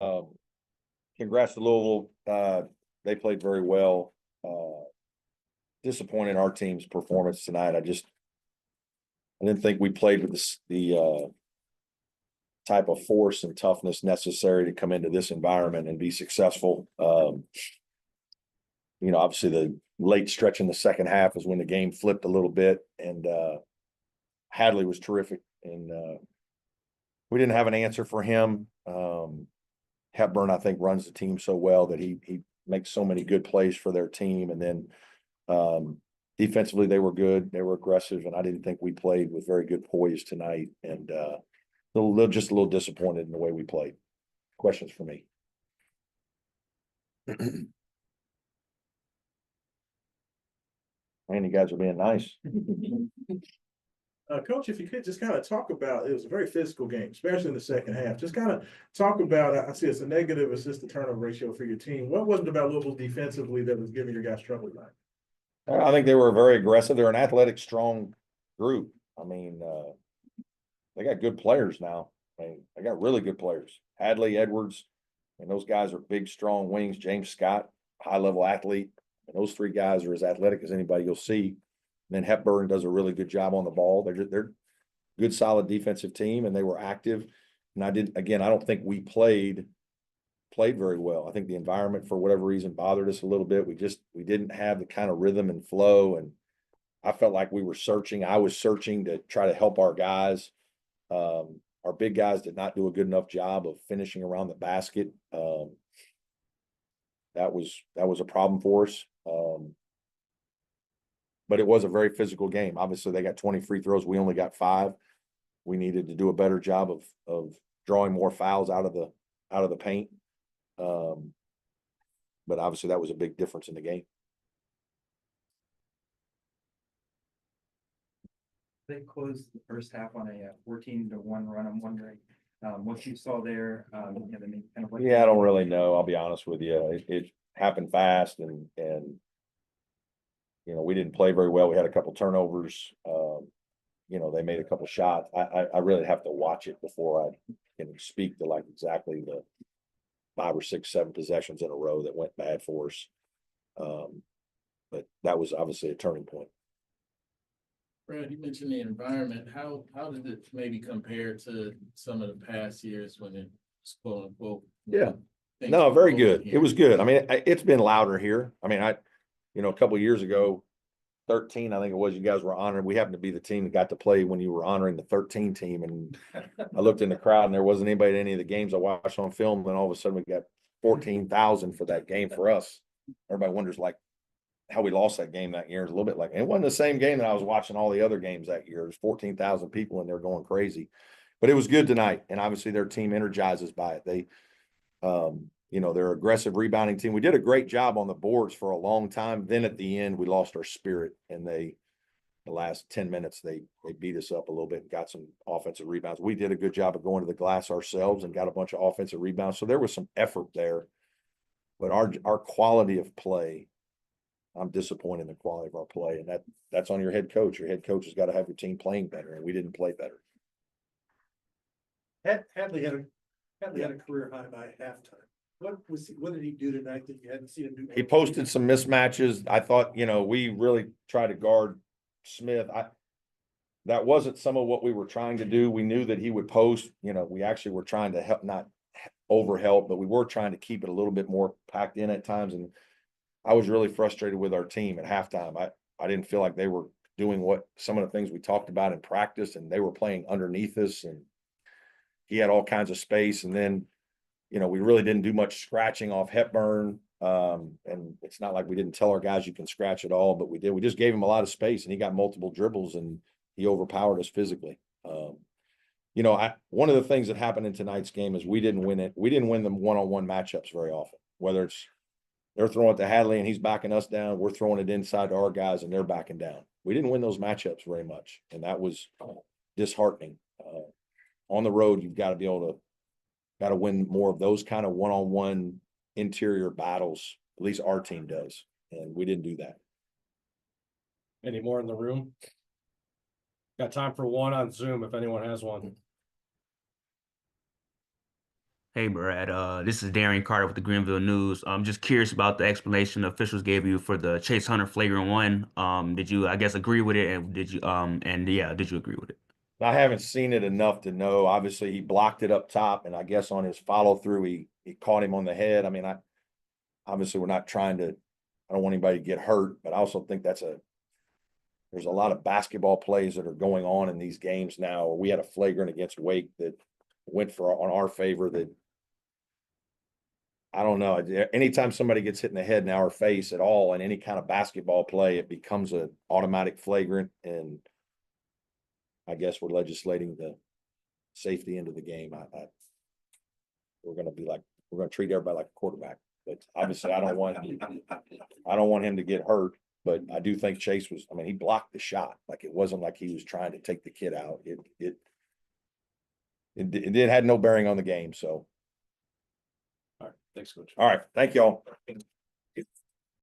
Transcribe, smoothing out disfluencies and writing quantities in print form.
Congrats to Louisville. They played very well. Disappointed in our team's performance tonight. I didn't think we played with the type of force and toughness necessary to come into this environment and be successful. Obviously the late stretch in the second half is when the game flipped a little bit, and Hadley was terrific, and we didn't have an answer for him. Hepburn, I think, runs the team so well that he makes so many good plays for their team. And then defensively, they were good. They were aggressive, and I didn't think we played with very good poise tonight. And just a little disappointed in the way we played. Questions for me? Man, you guys are being nice. Coach, if you could just kind of talk about, it was a very physical game, especially in the second half. Just kind of talk about, I see it's a negative assist to turnover ratio for your team. What was it about Louisville defensively that was giving your guys trouble tonight? I think they were very aggressive. They're an athletic, strong group. I mean, they got good players now. I mean, they got really good players. Hadley, Edwards, and those guys are big, strong wings. James Scott, high-level athlete. And those three guys are as athletic as anybody you'll see. And then Hepburn does a really good job on the ball. They're good, solid defensive team, and they were active. And I don't think we played very well. I think the environment, for whatever reason, bothered us a little bit. We didn't have the kind of rhythm and flow, and I felt like we were searching. I was searching to try to help our guys. Our big guys did not do a good enough job of finishing around the basket. That was a problem for us. But it was a very physical game. Obviously, they got 20 free throws. We only got 5. We needed to do a better job of drawing more fouls out of the paint. But obviously, that was a big difference in the game. They closed the first half on a 14-1 run. I'm wondering what you saw there. I don't really know. I'll be honest with you. It happened fast, and we didn't play very well. We had a couple turnovers. They made a couple shots. I really have to watch it before I can speak to like exactly the 5 or 6, 7 possessions in a row that went bad for us. But that was obviously a turning point. Brad, you mentioned the environment. How did it maybe compare to some of the past years when it was quote unquote? Yeah. No, very good. It was good. I mean, it's been louder here. I mean, a couple of years ago, 13, I think it was, you guys were honored. We happened to be the team that got to play when you were honoring the 13 team. And I looked in the crowd and there wasn't anybody at any of the games I watched on film. And all of a sudden we got 14,000 for that game for us. Everybody wonders like how we lost that game that year. It's a little bit like, it wasn't the same game that I was watching all the other games that year. There's 14,000 people and they're going crazy, but it was good tonight. And obviously their team energizes by it. They, they're an aggressive rebounding team. We did a great job on the boards for a long time. Then at the end, we lost our spirit, and the last 10 minutes, they beat us up a little bit and got some offensive rebounds. We did a good job of going to the glass ourselves and got a bunch of offensive rebounds. So there was some effort there, but our quality of play, I'm disappointed in the quality of our play, and that's on your head coach. Your head coach has got to have your team playing better, and we didn't play better. Hadley had a career high by halftime. What did he do tonight that you hadn't seen him do? He posted some mismatches. I thought, we really tried to guard Smith. That wasn't some of what we were trying to do. We knew that he would post. We actually were trying to help, not over help, but we were trying to keep it a little bit more packed in at times. And I was really frustrated with our team at halftime. I didn't feel like they were doing what some of the things we talked about in practice, and they were playing underneath us, and he had all kinds of space. And then, we really didn't do much scratching off Hepburn. And it's not like we didn't tell our guys you can scratch it all, but we did. We just gave him a lot of space, and he got multiple dribbles, and he overpowered us physically. One of the things that happened in tonight's game is we didn't win it. We didn't win them one-on-one matchups very often, whether it's they're throwing it to Hadley and he's backing us down. We're throwing it inside to our guys and they're backing down. We didn't win those matchups very much, and that was disheartening. On the road, you've got to be able to win more of those kind of one-on-one interior battles. At least our team does, and we didn't do that. Any more in the room? Got time for one on Zoom if anyone has one. Hey Brad, this is Darian Carter with the Greenville News. I'm just curious about the explanation the officials gave you for the Chase Hunter flagrant one. Did you, I guess, agree with it? And did you, and yeah, did you agree with it? I haven't seen it enough to know. Obviously, he blocked it up top, and I guess on his follow through, he caught him on the head. I mean, obviously we're not trying to. I don't want anybody to get hurt, but I also think there's a lot of basketball plays that are going on in these games now. We had a flagrant against Wake that went on our favor that I don't know. Anytime somebody gets hit in the head in our face at all in any kind of basketball play, it becomes an automatic flagrant. And I guess we're legislating the safety end of the game. We're going to treat everybody like a quarterback. But obviously, I don't want him to get hurt. But I do think Chase was. I mean, he blocked the shot. Like it wasn't like he was trying to take the kid out. It had no bearing on the game. So. All right, thanks, Coach. All right. Thank y'all.